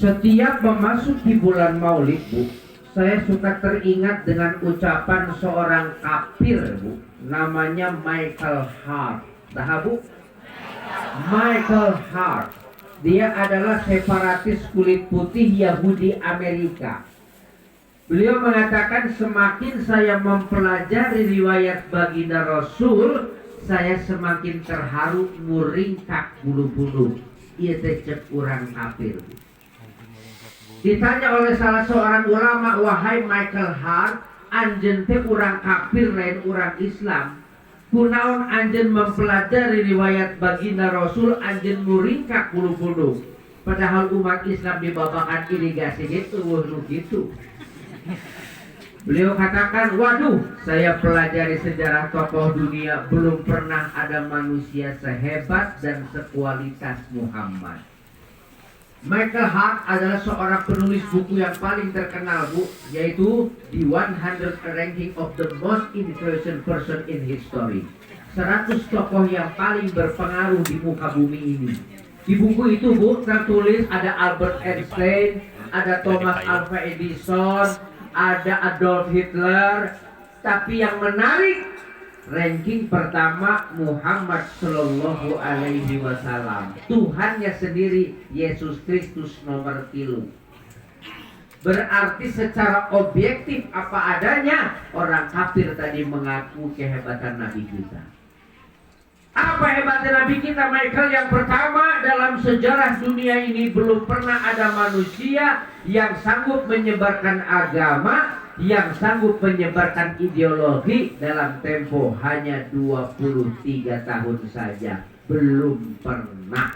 Setiap memasuki bulan Maulid, Bu, saya suka teringat dengan ucapan seorang kafir, Bu, namanya Michael Hart. Tahu, Bu? Michael Hart. Dia adalah separatis kulit putih Yahudi Amerika. Beliau mengatakan, semakin saya mempelajari riwayat baginda Rasul, saya semakin terharu muringkak bulu-bulu. Ia cek urang kafir. Ditanya oleh salah seorang ulama, wahai Michael Hart, anjen teh urang kafir lain urang Islam. Kunaon anjen mempelajari riwayat baginda Rasul anjen muringkak bulu-bulu. Padahal umat Islam dibabakan irigasi gitu, gitu. Beliau katakan, waduh, saya pelajari sejarah tokoh dunia, belum pernah ada manusia sehebat dan sekualitas Muhammad. Michael Hart adalah seorang penulis buku yang paling terkenal, Bu, yaitu The 100 Ranking of the Most Influential Person in History. 100 tokoh yang paling berpengaruh di muka bumi ini. Di buku itu, Bu, tertulis ada Albert Einstein, ada Thomas Alva Edison, ada Adolf Hitler, tapi yang menarik, ranking pertama Muhammad Sallallahu Alaihi Wasallam. Tuhannya sendiri, Yesus Kristus nomor 3. Berarti secara objektif apa adanya, orang kafir tadi mengaku kehebatan Nabi kita. Apa hebatnya Nabi kita, Michael? Yang pertama, dalam sejarah dunia ini belum pernah ada manusia yang sanggup menyebarkan agama, yang sanggup menyebarkan ideologi dalam tempo hanya 23 tahun saja. Belum pernah.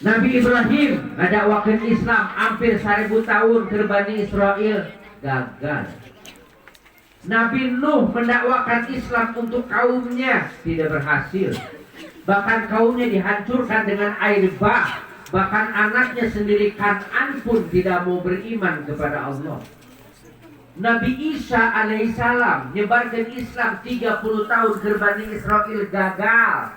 Nabi Ibrahim ngadakwakeun Islam hampir 1000 tahun ke Bani Israel, gagal. Nabi Nuh mendakwakan Islam untuk kaumnya, tidak berhasil. Bahkan kaumnya dihancurkan dengan air bah. Bahkan anaknya sendiri Kan'an pun tidak mau beriman kepada Allah. Nabi Isa alaihissalam nyebarkan Islam 30 tahun ke Bani Israel, gagal.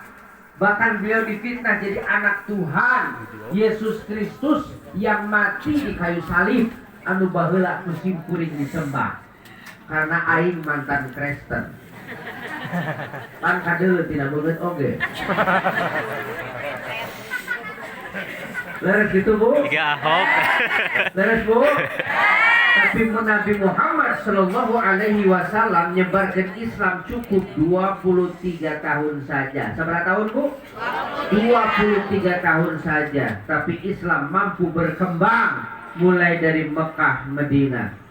Bahkan beliau difitnah jadi anak Tuhan, Yesus Kristus yang mati di kayu salib, anu baheula musim kuring disembah. Karena aing mantan Kristen. Pan kadeu tidak beungeut oge. Beres gitu, Bu? Tiga Ahok. Beres, Bu? Tapi Nabi Muhammad Sallallahu Alaihi Wasallam nyebarkan Islam cukup 23 tahun saja. Seberapa tahun, Bu? 23 tahun saja. Tapi Islam mampu berkembang mulai dari Mekah, Madinah,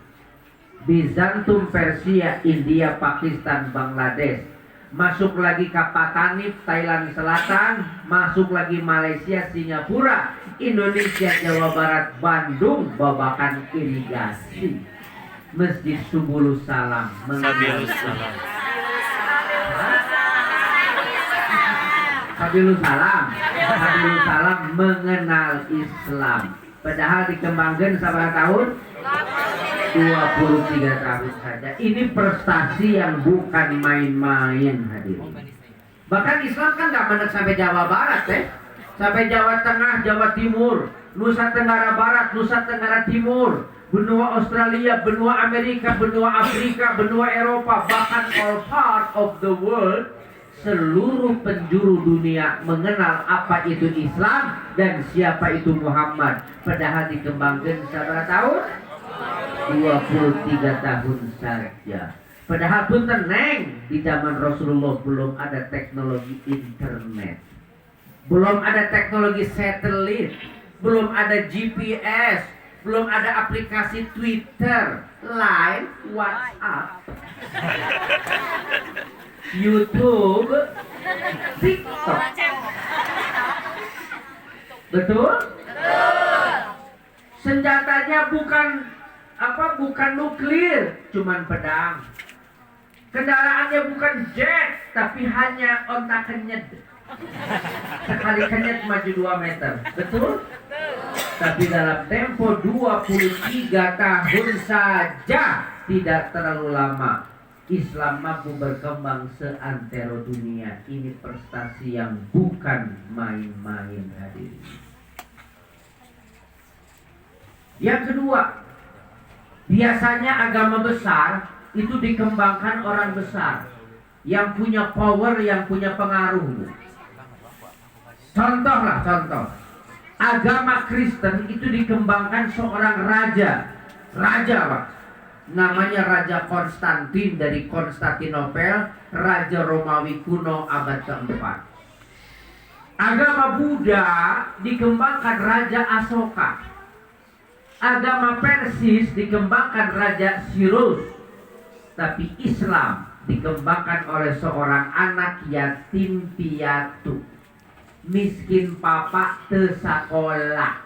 Bizantum, Persia, India, Pakistan, Bangladesh, masuk lagi ke Patanip, Thailand Selatan, masuk lagi Malaysia, Singapura, Indonesia, Jawa Barat, Bandung, babakan irigasi, Masjid Subulus Salam, Sabilus Salam. Sabilus Salam, Sabilus Salam mengenal Islam. Padahal dikembangkan seberapa tahun? 23 tahun saja. Ini prestasi yang bukan main-main, hadirin. Bahkan Islam kan gak menang sampai Jawa Barat, sampai Jawa Tengah, Jawa Timur, Nusa Tenggara Barat, Nusa Tenggara Timur, benua Australia, benua Amerika, benua Afrika, benua Eropa, bahkan all part of the world. Seluruh penjuru dunia mengenal apa itu Islam dan siapa itu Muhammad. Padahal dikembangkan seberapa tahun? 23 tahun saja. Padahal pun tenang, di zaman Rasulullah belum ada teknologi internet, belum ada teknologi satelit, belum ada GPS, belum ada aplikasi Twitter, Line, WhatsApp, YouTube, TikTok. Betul? Senjatanya bukan nuklir, cuman pedang. Kendaraannya bukan jet, tapi hanya ontak kenyet. Sekali kenyet maju 2 meter. Betul? Tapi dalam tempo 23 tahun saja, tidak terlalu lama, Islam mampu berkembang seantero dunia. Ini prestasi yang bukan main-main, hadirin. Yang kedua, biasanya agama besar itu dikembangkan orang besar yang punya power, yang punya pengaruh. Contoh. Agama Kristen itu dikembangkan seorang raja, Pak. Namanya Raja Konstantin dari Konstantinopel, Raja Romawi kuno abad keempat. Agama Buddha dikembangkan Raja Asoka. Agama Persis dikembangkan Raja Cyrus. Tapi Islam dikembangkan oleh seorang anak yatim piatu, miskin papa tesakola.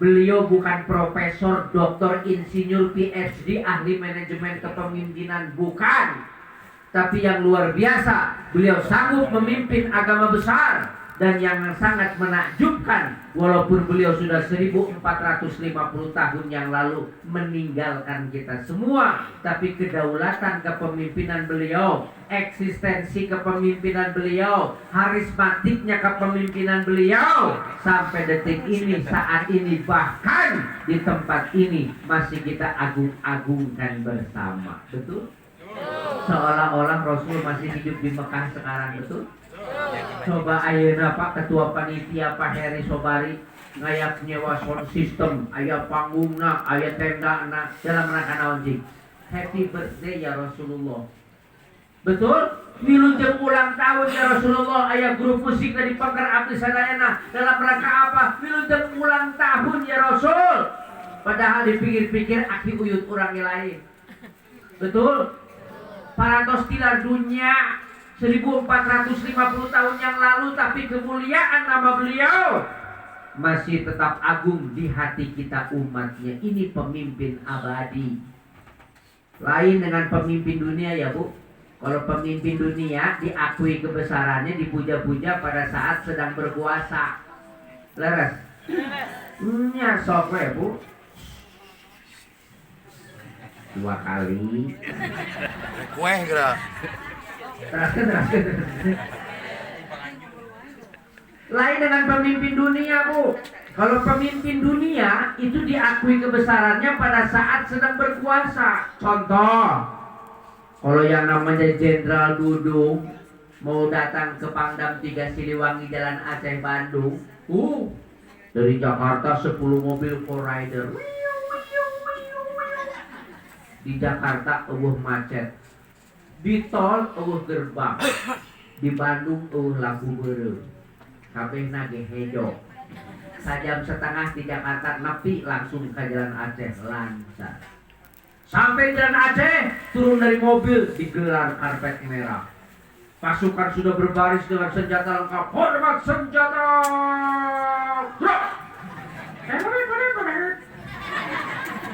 Beliau bukan profesor, doktor, insinyur, PhD, ahli manajemen kepemimpinan, bukan. Tapi yang luar biasa, beliau sanggup memimpin agama besar. Dan yang sangat menakjubkan, walaupun beliau sudah 1450 tahun yang lalu meninggalkan kita semua, tapi kedaulatan kepemimpinan beliau, eksistensi kepemimpinan beliau, harismatiknya kepemimpinan beliau, sampai detik ini, saat ini, bahkan di tempat ini masih kita agung-agungkan bersama. Betul? Seolah-olah Rasul masih hidup di Mekah sekarang. Betul? Coba ayeuna Pak Ketua Panitia Pak Heri Sobari ngayak nyewa sound system, aya panggungna, aya tendana, dalam rangka naon jing? Happy birthday ya Rasulullah. Betul? Wilujeng ulang tahun ya Rasulullah, aya grup musik dari Pangkar Abdi Sadayana, dalam rangka apa? Wilujeng ulang tahun ya Rasul. Padahal dipikir-pikir aki uyut urang lain. Betul? Parantos tilar dunia 1450 tahun yang lalu, tapi kemuliaan nama beliau masih tetap agung di hati kita umatnya. Ini pemimpin abadi. Lain dengan pemimpin dunia ya Bu. Kalau pemimpin dunia diakui kebesarannya, dipuja-puja pada saat sedang berkuasa. Leres? Ya sok ya Bu. 2 kali. Kue gerak. Teraskan. Lain dengan pemimpin dunia Bu. Kalau pemimpin dunia itu diakui kebesarannya pada saat sedang berkuasa. Contoh, kalau yang namanya Jenderal Dudung mau datang ke Pangdam 3 Siliwangi Jalan Aceh Bandung, dari Jakarta 10 mobil Forrider. Di Jakarta macet. Di tol gerbang. Di Bandung lampu beureum. Kabeh nage hejo. Sajam setengah di Jakarta nepi langsung ke Jalan Aceh lancar. Sampai Jalan Aceh, turun dari mobil, digelar karpet merah. Pasukan sudah berbaris dengan senjata lengkap. Hormat senjata.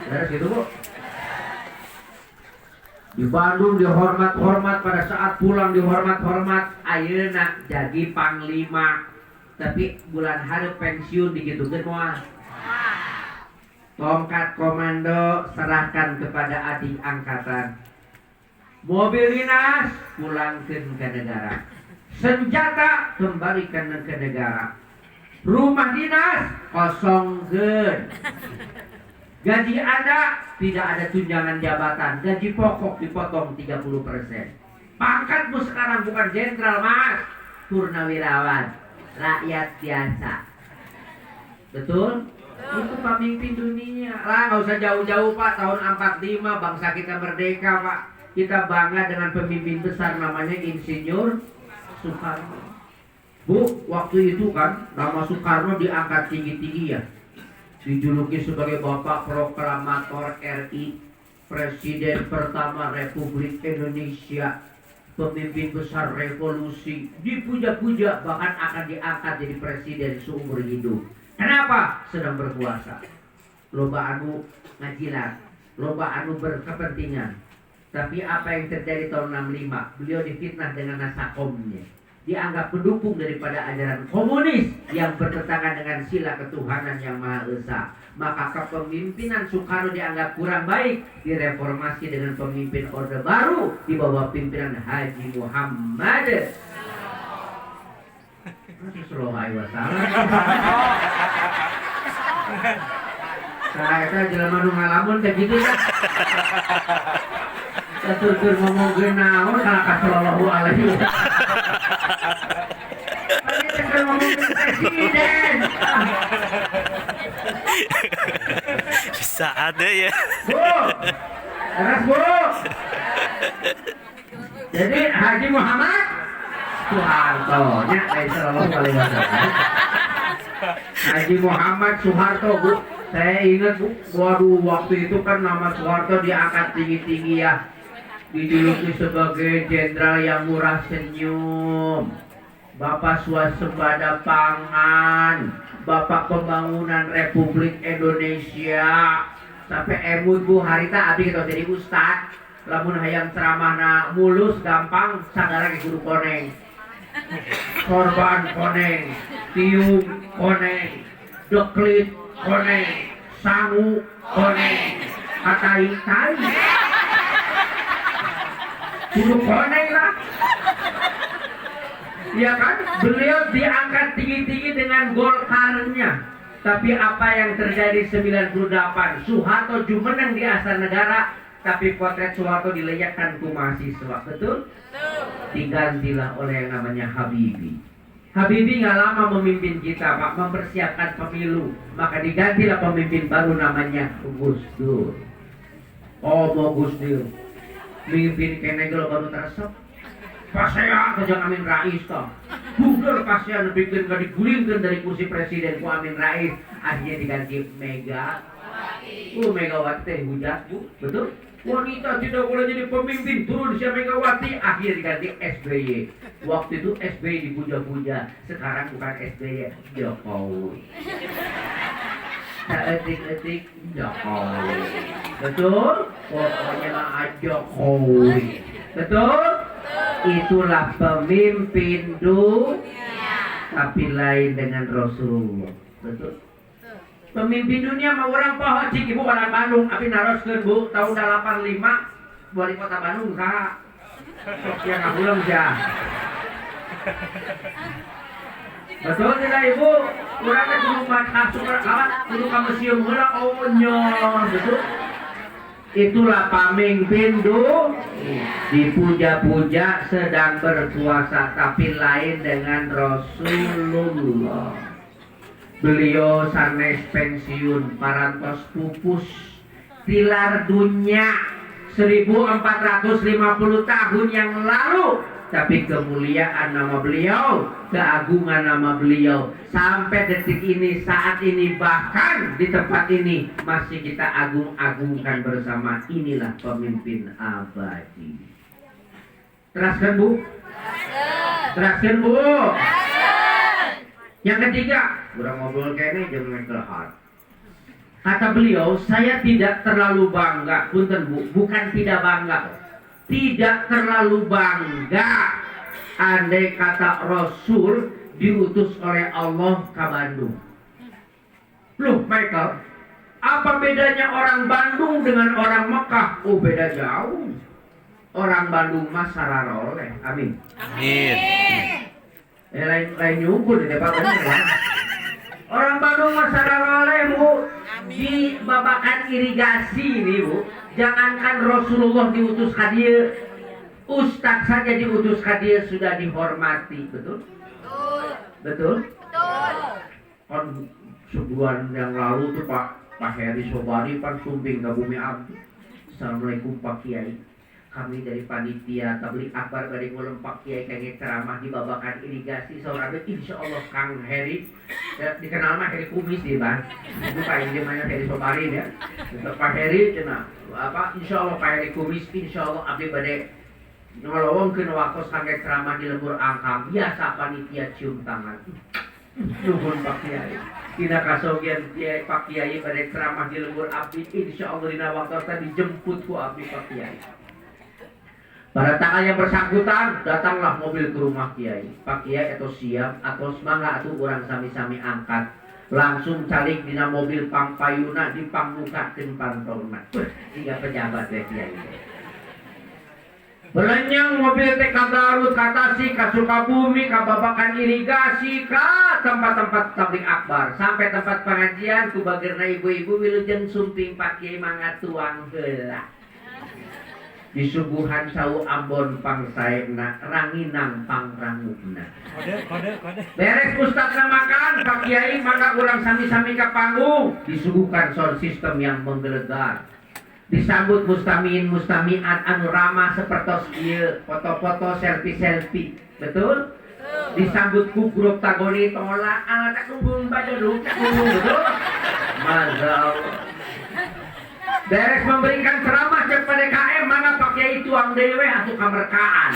Beres gitu Bu. Di Bandung dihormat-hormat, pada saat pulang dihormat-hormat. Ayeuna jadi panglima, tapi bulan hari pensiun digitukeun moal. Tongkat komando serahkan kepada adik angkatan. Mobil dinas pulangkeun ke negara. Senjata kembalikan ke negara. Rumah dinas kosongkeun. Gaji ada, tidak ada tunjangan jabatan. Gaji pokok dipotong 30%. Pangkatmu sekarang bukan jenderal Mas, purnawirawan, rakyat biasa. Betul? Itu pemimpin dunia. Lah nggak usah jauh-jauh Pak, tahun 45 bangsa kita merdeka Pak. Kita bangga dengan pemimpin besar namanya Insinyur Soekarno. Bu, waktu itu kan nama Soekarno diangkat tinggi-tinggi ya. Dijuluki sebagai Bapak Proklamator RI, Presiden pertama Republik Indonesia, pemimpin besar revolusi, dipuja-puja, bahkan akan diangkat jadi presiden seumur hidup. Kenapa? Sedang berkuasa. Loba anu ngajilat, loba anu berkepentingan. Tapi apa yang terjadi tahun 65? Beliau difitnah dengan nasakomnya. Dianggap pendukung daripada ajaran komunis yang bertentangan dengan sila ketuhanan yang Maha Esa. Maka kepemimpinan Soekarno dianggap kurang baik, direformasi dengan pemimpin Orde Baru di bawah pimpinan Haji Muhammad Sallallahu Alaihi Wasallam. Saya teh jelema nu ngalamun teh kitu tah. Keur ngomongkeun naon kana ka sallallahu alaihi wasallam. Ari teh keur ngomongkeun presiden. Bisa ada ya. Bu. Terus Bu. Jadi Haji Muhammad Soeharto nya sallallahu alaihi wasallam. Haji Muhammad Soeharto Bu. Saya ingat Bu, waduh waktu itu kan nama Soeharto diangkat tinggi-tinggi ya. Dijuluki sebagai jenderal yang murah senyum, Bapak swasembada pangan, Bapak pembangunan Republik Indonesia. Sampai emut Bu harita abdi kita jadi ustad. Lamun hayang ceramahna mulus gampang sagara ge kudu koneng. Korban koneng, tiung koneng, deklit koneng, sangu koneng, katai-tai. Kudu koneng lah. Ya kan? Beliau diangkat tinggi-tinggi dengan golkarnya. Tapi apa yang terjadi 98? Soeharto jumeneng di Astana Negara, tapi potret Soeharto dilayakkan ku mahasiswa. Betul? Digantilah oleh yang namanya Habibie. Habibie nggak lama memimpin kita, Pak, mempersiapkan pemilu. Maka digantilah pemimpin baru namanya Gus Dur. Oh, mau Gus Dur. Mimpin kene kalau baru teresep. Pasea kerja Amin Rais toh. Google pasea bikin gak digulingkan dari kursi presiden ku Amin Rais. Akhirnya diganti Mega. Megawati teh hujat Bu, betul? Wanita tidak boleh jadi pemimpin, turun si Megawati. Akhirnya diganti SBY. Waktu itu SBY dipuja-puja, sekarang bukan SBY, Jokowi. Etik-etik Jokowi. Betul? Pokoknya mah Jokowi. Betul? Itulah pemimpin dunia, tapi lain dengan Rasulullah. Betul? Pemimpin dunia mah orang poho cik ibu orang Bandung, tapi naroskeun Bu tahun 85 wali kota Bandung saha? Sok yang ngahuleung sia. Betul tidak Ibu? Urang teh kudu masuk kawat, kudu ka museum heula oh nyon, betul? Itulah pemimpin dipuja-puja sedang berkuasa, tapi lain dengan Rasulullah. Beliau sanes pensiun parantos pupus tilar dunia 1450 tahun yang lalu, tapi kemuliaan nama beliau, keagungan nama beliau sampai detik ini, saat ini, bahkan di tempat ini masih kita agung-agungkan bersama. Inilah pemimpin abadi. Teraskan Bu? Teraskan Bu? Yang ketiga, udah ngobrol kayaknya jangan Michael Hart. Kata beliau, saya tidak terlalu bangga, punten Bu, bukan tidak bangga, tidak terlalu bangga andai kata Rasul diutus oleh Allah ke Bandung. Loh Michael, apa bedanya orang Bandung dengan orang Mekah? Oh beda jauh. Orang Bandung mah sararoleh. Amin. Amin. Lain nyumpul di depan bener kan? Orang Bandung mah sararoleh Bu. Di babakan irigasi nih Bu. Jangankan Rasulullah diutus ka dieu, Ustaz saja diutus ka dieu sudah dihormati, betul? Betul? Kan sebulan yang lalu tuh Pak Heri Sobari pan sumbing ke Bumi Abdi. Assalamualaikum Pak Kiai. Kami dari panitia tabligh akbar bari ngulem Pak Kiai kangge ceramah di babakan irigasi saurana insyaallah Kang Heri dikenal mah Heri Kumis di Bang. Itu Pak Inje mah Heri Sobari ya. Untuk Pak Heri cenah apa insyaallah Pak Heri Kumis insyaallah abdi bade nolongkeun wakos kangge ceramah di lembur angkam. Biasa panitia cium tangan. Nuhun Pak Kiai. Dina kasogian Kiai Pak Kiai bade ceramah di lembur abdi insyaallah dina waktu tadi dijemput ku abdi Pak Kiai. Pada tanggal yang bersangkutan datanglah mobil ke rumah Kiai. Pak Kiai atau siap atau semangga atau orang sami-sami angkat. Langsung calik dina mobil pangpayuna dipangmukakeun pantona. Tiga pejabat ya Kiai. Belenyang mobil teh ka Garut, ka Tasik, ka Sukabumi, ka babakan irigasi, ka tempat-tempat tablik akbar, sampai tempat pengajian ku bagirna ibu-ibu wilujeng sumping pakai mangga tuang heula. Disuguhan sawu Ambon pangsaena, ranginang pangrangugna. Kode. Beres ustadz makan, Pak Kiai maka kurang sami-sami ke panggung, disuguhkan sound system yang menggelegar. Disambut mustamiat anu ramah sepertos ieu, foto-foto selfie, betul? Disambut ku grup tagoni tolak, tak kumbung bajoduk, tak kumbung, betul? Masya Allah. Beres memberikan ceramah cek PDKM, mana Pak Kiai tuang dewe atau kamerkaan.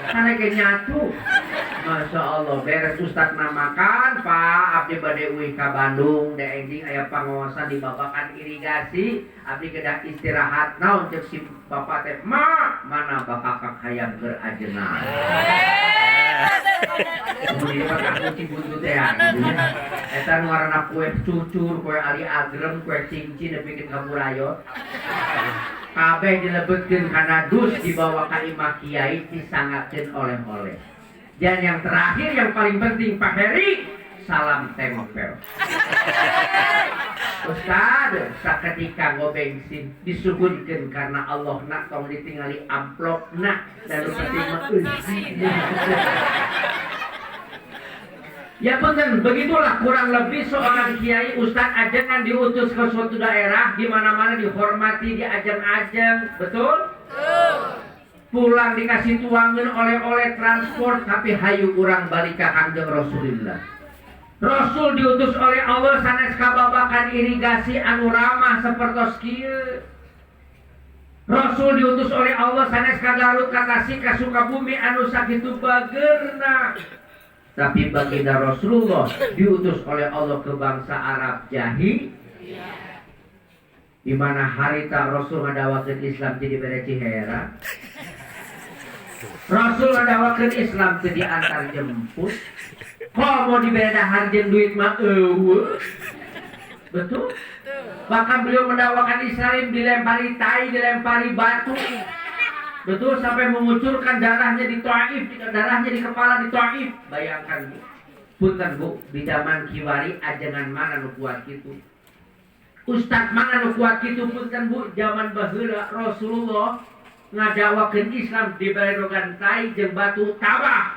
Karena kayak nyatu. Masya Allah, beres ustadz namakan, Pak abdi bade uih ka Bandung, da ending aya pangawasan di babakan irigasi, abdi kedah istirahat naon cek si bapak teh, mana bakakak hayam keur ajengan. Kemudian mah aku cibuntu teh eta nu ngaranna kue cucur, kue ali agrem, kue cincin bikin kamu rayot. Kabeh dilebetkeun kana dus dibawa ka imah kiai disangakeun oleh-oleh. Dan yang terakhir yang paling penting Pak Heri, salam tempel. Ustad, saketika ngobengsin disuguhkeun karena Allah nak tong ditingali amplop nak dan penting ya bener, begitulah kurang lebih seorang kiai ustadz ajengan diutus ke suatu daerah, di mana-mana dihormati, diajeng-ajeng, betul? Pulang dikasih tuangan oleh-oleh transport, tapi hayu kurang balik ke kanjeng Rasulullah. Rasul diutus oleh Allah sanes kababakan irigasi anu ramah sepertos kieu. Rasul diutus oleh Allah sanes ka Garut, ka Tasik, ka Sukabumi anu sakitu bageurna. Tapi baginda Rasulullah diutus oleh Allah ke bangsa Arab Jahi, di mana harita Rasul ngadawakeun Islam jadi bere Cihera. Rasul ngadawakeun Islam teu diantar jemput. Komo dibere dahar jeung duit mah eueuh. Betul? Bahkan beliau mendawakan Islam dilempari tai, dilempari batu. Betul, sampai mengucurkan darahnya di Taif, darahnya di kepala di Taif. Bayangkan Bu, punten Bu, di zaman kiwari ajengan mana nu kuat kitu. Ustad mana nu kuat kitu punten Bu, zaman baheula Rasulullah ngadawakeun Islam di balerogan tai jeung batu tabah.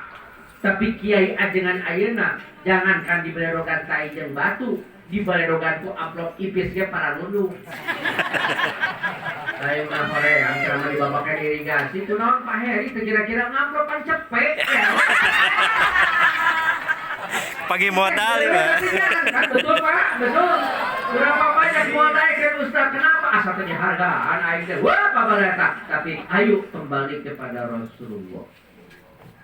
Tapi kiai ajengan ayeuna jangankan di balerogan tai jeung batu, di balerogan ku amplop ipis ge para nundung. Lain mah hore, angker mah dibabakan irigasi, itu naon Pak Heri, kira-kira ngamplopan cepet ya. Pagi modal ya, Pak. Kan betul Pak, betul. Berapa banyak modal kan Ustaz, kenapa? Asal punya hargaan, akhirnya, wah Pak Barata. Tapi ayo kembali kepada Rasulullah.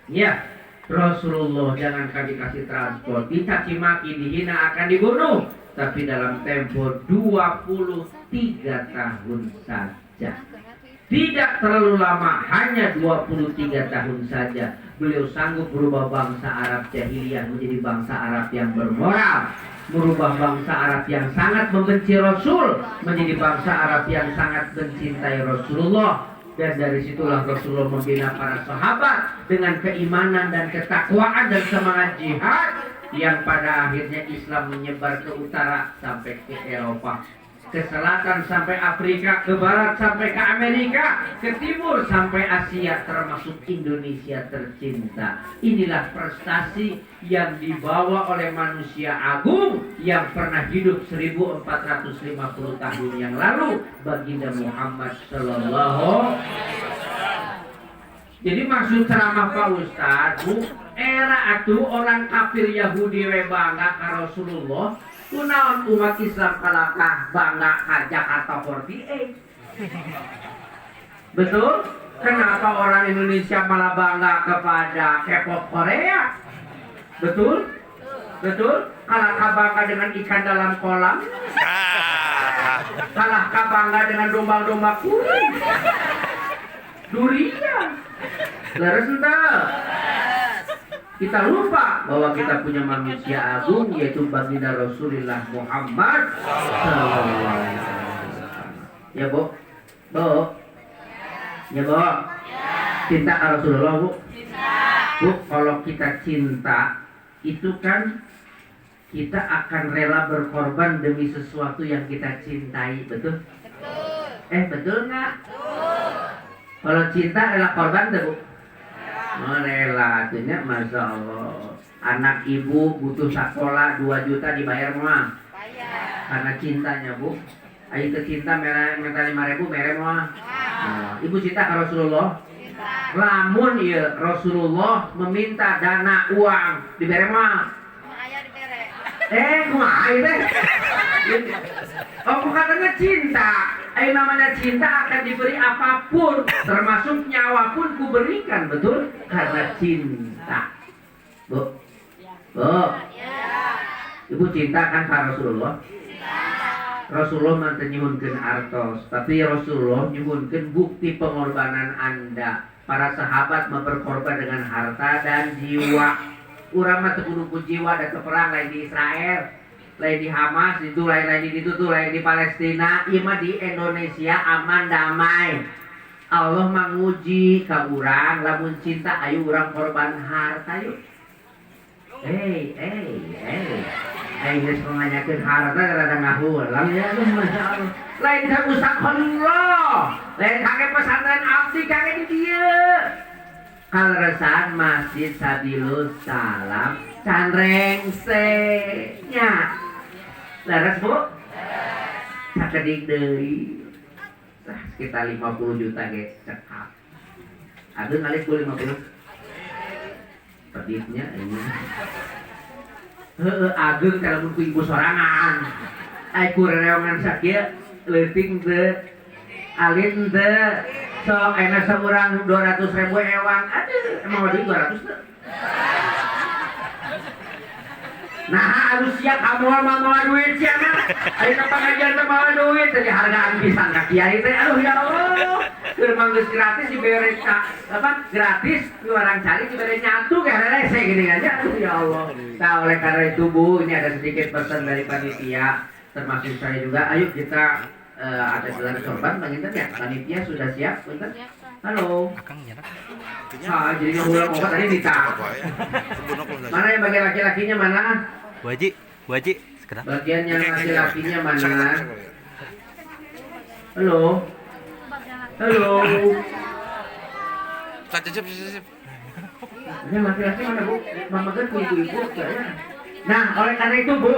Ya, Rasulullah jangan kami kasih transport, dicaci maki, dihina, akan dibunuh. Tapi dalam tempo 23 tahun saja. Tidak terlalu lama, hanya 23 tahun saja. Beliau sanggup merubah bangsa Arab jahiliyah menjadi bangsa Arab yang bermoral. Merubah bangsa Arab yang sangat membenci Rasul menjadi bangsa Arab yang sangat mencintai Rasulullah. Dan dari situlah Rasulullah membina para sahabat dengan keimanan dan ketakwaan dan semangat jihad, yang pada akhirnya Islam menyebar ke utara sampai ke Eropa, ke selatan sampai Afrika, ke barat sampai ke Amerika, ke timur sampai Asia, termasuk Indonesia tercinta. Inilah prestasi yang dibawa oleh manusia agung yang pernah hidup 1450 tahun yang lalu, baginda Muhammad sallallahu. Jadi maksud ceramah Pak Ustadz, Bu, era itu orang kafir Yahudi we bangga ka Rasulullah, kunaon umat Islam kalakah bangga ka Jakarta 48. Betul? Kenapa orang Indonesia malah bangga kepada K-pop Korea? Betul? Betul? Kalakah bangga dengan ikan dalam kolam? Kalakah bangga dengan domba-domba kuning? Durian? Leres entah. Kita lupa bahwa kita punya manusia agung, yaitu baginda Rasulullah Muhammad sallallahu alaihi wasallam. Ya, Bu? Bu? Ya, Bu? Cinta ke Rasulullah, Bu? Bu, kalau kita cinta itu kan kita akan rela berkorban demi sesuatu yang kita cintai, betul? Betul nggak? Kalau cinta rela korban tuh, Bu? Oh, rela, artinya masya Allah. Anak ibu butuh sekolah 2 juta dibayar mah? Karena cintanya, Bu. Ayo ke cinta minta 5.000 mere mah? Ibu cinta ke Rasulullah? Lamun ya Rasulullah meminta dana uang dibere mah? Kumaha teh? Oh, katanya cinta. Namanya cinta akan diberi apapun, termasuk nyawa pun kuberikan, betul? Karena cinta. Bu, ibu cinta kan ke Rasulullah? Rasulullah mantan nyuhunkeun artos, tapi Rasulullah nyuhunkeun bukti pengorbanan Anda. Para sahabat berkorban dengan harta dan jiwa. Urang mah teu kudu jiwa dan perang lain di Israel, lain di Hamas, itu lain di itu tuh lain di Palestina, ieu mah di Indonesia aman damai. Allah menguji ka urang lamun cinta ayo urang korban harta yuk. Geus menganyakeun harta rada ngahulang ya masya Allah. Lain ka Ustadzullah, lain kage pesantren abdi kage di dieu. Kalresan Masjid Sabilus Salam Canrengse nya. Laras, Bu? Sakedik deui. Sekitar 50 juta ge cekap. Adeung alik Bu 50. Peditnya ini. Ageung kalau ku ibu sorangan. Ai kurereongan sakieu leuting teu alin teu. Sok enak seorang 200.000 ewang. Aduh, emang duit 200 tuh. Nah, harus siap kamu mau duit siapa? Ayo ke pengajian bawa duit, jadi hargaan pisan ka kiai teh. Aduh ya Allah. Keur manggeus gratis dibere gratis orang cari dibere nyatu kayak rese gini aja. Aduh ya Allah. Nah, oleh karena itu Bu, ini ada sedikit pesan dari panitia termasuk saya juga. Ayo kita ada gelar sorban Bang Inten ya? Panitia sudah siap, Inten? Halo. Jadi ngulang obat tadi minta. Mana yang bagian laki-lakinya mana? Bu Haji, sekedar. Bagian yang laki-lakinya mana? Halo. Cicip. Ini laki-laki mana, Bu? Mama kan ibu-ibu ya. Nah, oleh karena itu Bu.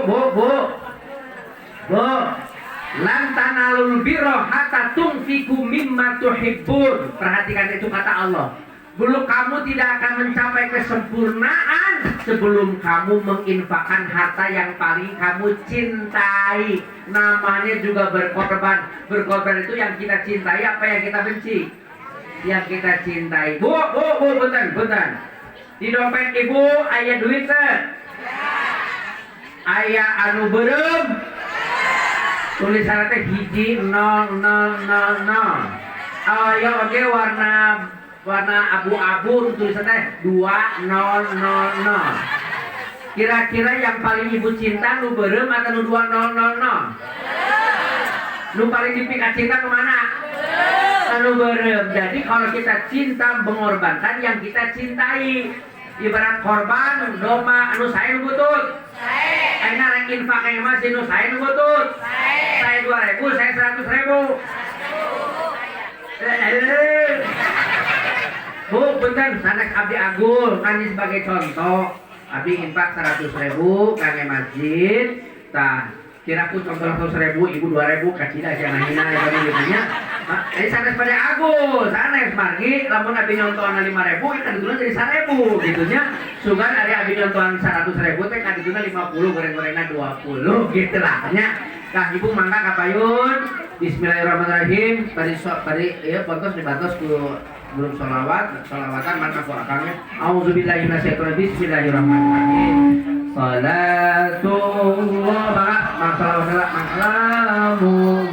Lan tanalul birra hatta tunfiqu mimma tuhibbun. Perhatikan itu kata Allah. Belum kamu tidak akan mencapai kesempurnaan sebelum kamu menginfakkan harta yang paling kamu cintai. Namanya juga berkorban. Berkorban itu yang kita cintai apa yang kita benci? Yang kita cintai. Bu, bentar. Di dompet ibu aya duit teh? Aya anu beureum? Tulisannya teh hiji 0000. Ayo oke warna abu-abu tulisannya 2000. Kira-kira yang paling ibu cinta nu beureum atau nu 2000? Nu paling dipika cinta kemana? Nu beureum. Jadi kalau kita cinta mengorbankan yang kita cintai. Ibarat korban domba anu sae nu butut. Aina rek infak yang masih nu sae nu butut. Saya 2.000, saya 100.000. Bu, punten sanes abdi agul kan ini sebagai contoh. Abdi infak 100.000 kangge masjid. Tah, kira pun contoh 100.000, ibu 2.000 kacida jangan hina bagi ibunya. Ini sanes pada agul, sanes margi lamun abdi nyontohan 5.000 kan dituna jadi 1.000 gitunya. Sugan ari abdi nyontohan 100.000 teh kan dituna 50, goreng-gorengna 20 gitu lah nya. Kah ibu mangga kapayun. Bismillahirrahmanirrahim. Tadi ya pontos dibantos ku belum sholawatan mana ku akangnya. Auzubillahi minasyaitonir rajim. Bismillahirrahmanirrahim. Salatullah maksalamu